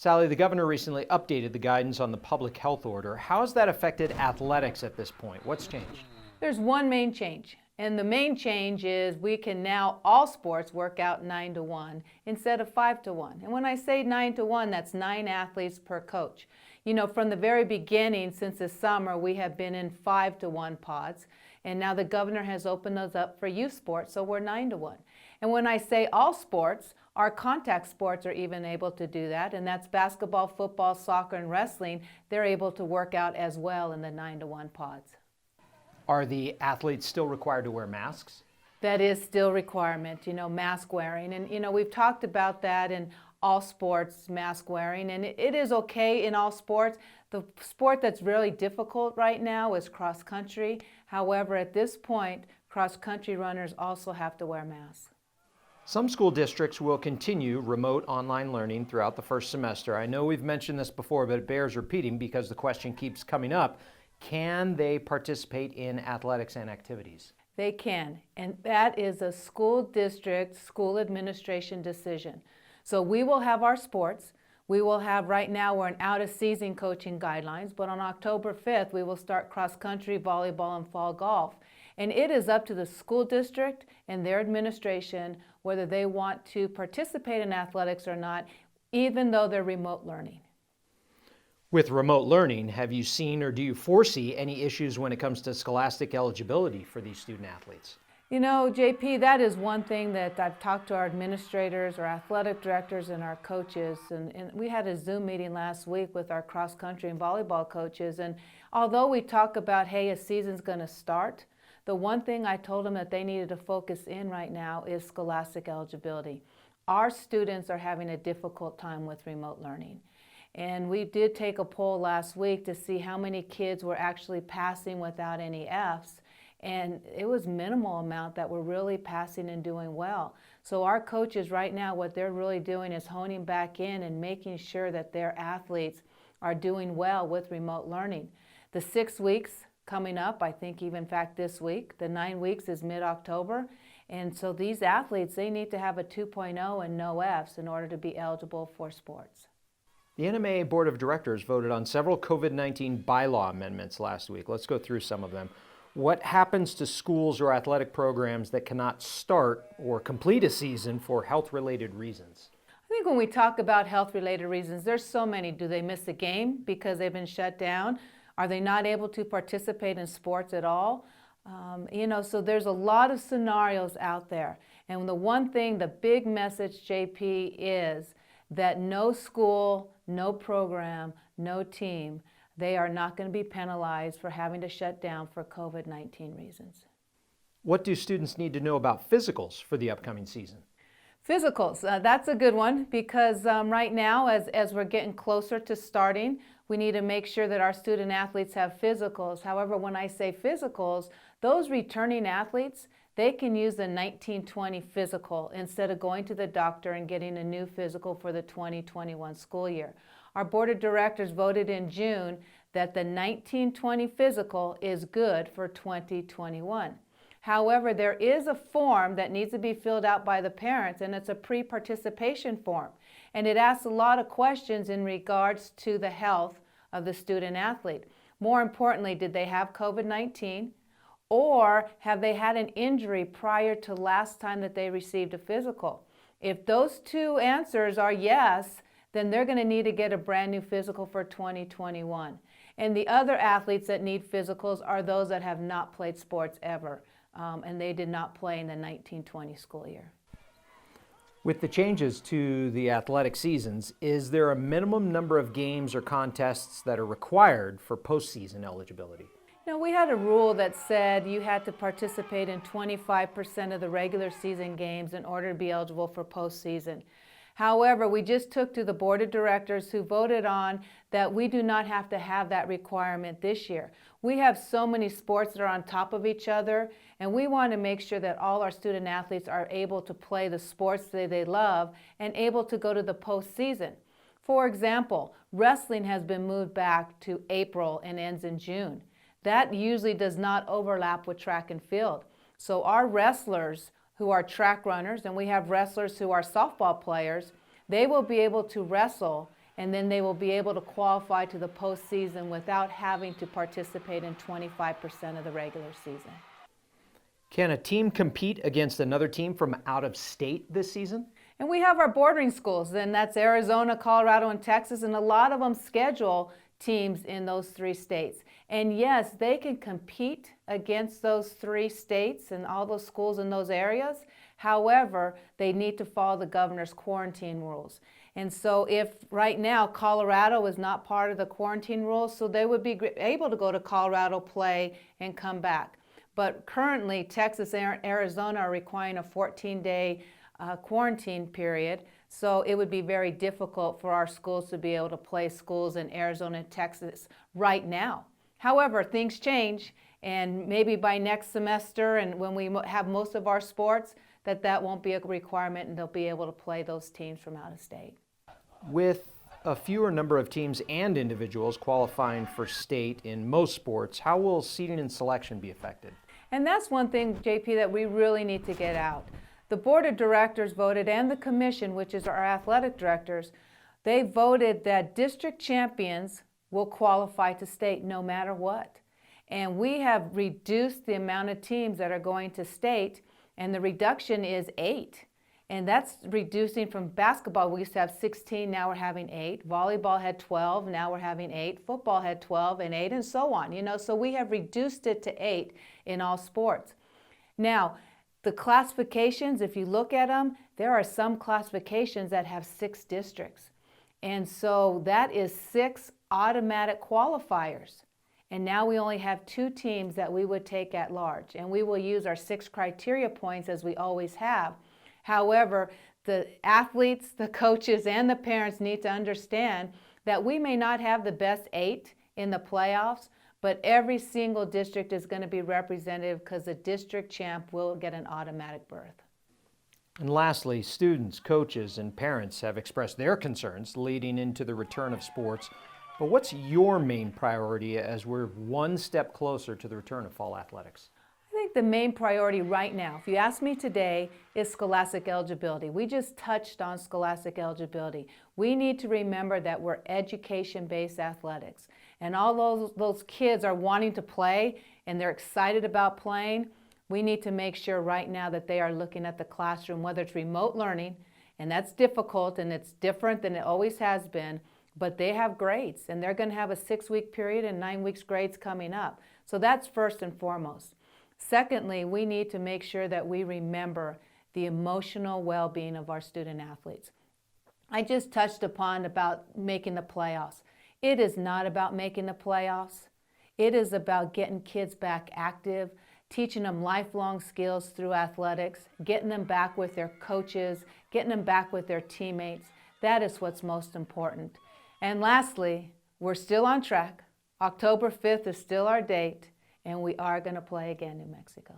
Sally, the governor recently updated the guidance on the public health order. How has that affected athletics at this point? What's changed? There's one main change, and the main change is we can now, all sports, work out 9-to-1 instead of 5-to-1. And when I say 9-to-1, that's 9 athletes per coach. You know, from the very beginning, since the summer, we have been in 5-to-1 pods, and now the governor has opened those up for youth sports, so we're 9-to-1. And when I say all sports, our contact sports are even able to do that, and that's basketball, football, soccer, and wrestling. They're able to work out as well in the 9-to-1 pods. Are the athletes still required to wear masks? That is still a requirement, you know, mask wearing. And, you know, we've talked about that in all sports, mask wearing, and it is okay in all sports. The sport that's really difficult right now is cross country. However, at this point, cross country runners also have to wear masks. Some school districts will continue remote online learning throughout the first semester. I know we've mentioned this before, but it bears repeating because the question keeps coming up. Can they participate in athletics and activities? They can, and that is a school district, school administration decision. So we will have our sports. We will have, right now we're in out-of-season coaching guidelines, but on October 5th we will start cross-country, volleyball, and fall golf. And it is up to the school district and their administration whether they want to participate in athletics or not, even though they're remote learning. With remote learning, have you seen or do you foresee any issues when it comes to scholastic eligibility for these student athletes? You know, JP, that is one thing that I've talked to our administrators, our athletic directors, and our coaches. And we had a Zoom meeting last week with our cross-country and volleyball coaches. And although we talk about, hey, a season's going to start, the one thing I told them that they needed to focus in right now is scholastic eligibility. Our students are having a difficult time with remote learning. And we did take a poll last week to see how many kids were actually passing without any Fs. And it was minimal amount that were really passing and doing well. So our coaches right now, what they're really doing is honing back in and making sure that their athletes are doing well with remote learning. The 6 weeks coming up, I think even in fact this week, the 9 weeks is mid-October. And so these athletes, they need to have a 2.0 and no Fs in order to be eligible for sports. The NMAA Board of Directors voted on several COVID-19 bylaw amendments last week. Let's go through some of them. What happens to schools or athletic programs that cannot start or complete a season for health-related reasons? I think when we talk about health-related reasons, there's so many. Do they miss a game because they've been shut down? Are they not able to participate in sports at all? You know, so there's a lot of scenarios out there. And the one thing, the big message, JP, is that no school, no program, no team, they are not going to be penalized for having to shut down for COVID-19 reasons. What do students need to know about physicals for the upcoming season? Physicals, that's a good one because right now, as we're getting closer to starting, we need to make sure that our student athletes have physicals. However, when I say physicals, those returning athletes, they can use the 1920 physical instead of going to the doctor and getting a new physical for the 2021 school year. Our board of directors voted in June that the 1920 physical is good for 2021. However, there is a form that needs to be filled out by the parents, and it's a pre-participation form. And it asks a lot of questions in regards to the health of the student athlete. More importantly, did they have COVID-19? Or have they had an injury prior to last time that they received a physical? If those two answers are yes, then they're going to need to get a brand new physical for 2021. And the other athletes that need physicals are those that have not played sports ever, and they did not play in the 1920 school year. With the changes to the athletic seasons, is there a minimum number of games or contests that are required for postseason eligibility? You know, we had a rule that said you had to participate in 25% of the regular season games in order to be eligible for postseason. However, we just took to the board of directors who voted on that we do not have to have that requirement this year. We have so many sports that are on top of each other, and we want to make sure that all our student athletes are able to play the sports that they love and able to go to the postseason. For example, wrestling has been moved back to April and ends in June. That usually does not overlap with track and field. So our wrestlers who are track runners, and we have wrestlers who are softball players, they will be able to wrestle and then they will be able to qualify to the postseason without having to participate in 25% of the regular season. Can a team compete against another team from out of state this season? And we have our bordering schools, and that's Arizona, Colorado, and Texas, and a lot of them schedule teams in those 3 states. And yes, they can compete against those 3 states and all those schools in those areas. However, they need to follow the governor's quarantine rules. And so if right now Colorado is not part of the quarantine rules, so they would be able to go to Colorado, play, and come back. But currently, Texas and Arizona are requiring a 14-day quarantine period, so it would be very difficult for our schools to be able to play schools in Arizona and Texas right now. However, things change, and maybe by next semester and when we have most of our sports, that won't be a requirement and they'll be able to play those teams from out of state. With a fewer number of teams and individuals qualifying for state in most sports, how will seeding and selection be affected? And that's one thing, JP, that we really need to get out. The board of directors voted, and the commission, which is our athletic directors, they voted that district champions will qualify to state no matter what. And we have reduced the amount of teams that are going to state, and the reduction is 8. And that's reducing from basketball. We used to have 16, now we're having 8. Volleyball had 12, now we're having 8. Football had 12 and 8, and so on. So we have reduced it to 8 in all sports. Now, the classifications, if you look at them, there are some classifications that have 6 districts. And so that is 6 automatic qualifiers. And now we only have 2 teams that we would take at large. And we will use our 6 criteria points as we always have. However, the athletes, the coaches, and the parents need to understand that we may not have the best 8 in the playoffs, but every single district is going to be representative because the district champ will get an automatic berth. And lastly, students, coaches, and parents have expressed their concerns leading into the return of sports. But what's your main priority as we're one step closer to the return of fall athletics? I think the main priority right now, if you ask me today, is scholastic eligibility. We just touched on scholastic eligibility. We need to remember that we're education-based athletics. And all those kids are wanting to play and they're excited about playing. We need to make sure right now that they are looking at the classroom, whether it's remote learning, and that's difficult and it's different than it always has been, but they have grades and they're going to have a 6-week period and 9 weeks grades coming up. So that's first and foremost. Secondly, we need to make sure that we remember the emotional well-being of our student athletes. I just touched upon about making the playoffs. It is not about making the playoffs. It is about getting kids back active, teaching them lifelong skills through athletics, getting them back with their coaches, getting them back with their teammates. That is what's most important. And lastly, we're still on track. October 5th is still our date, and we are going to play again in Mexico.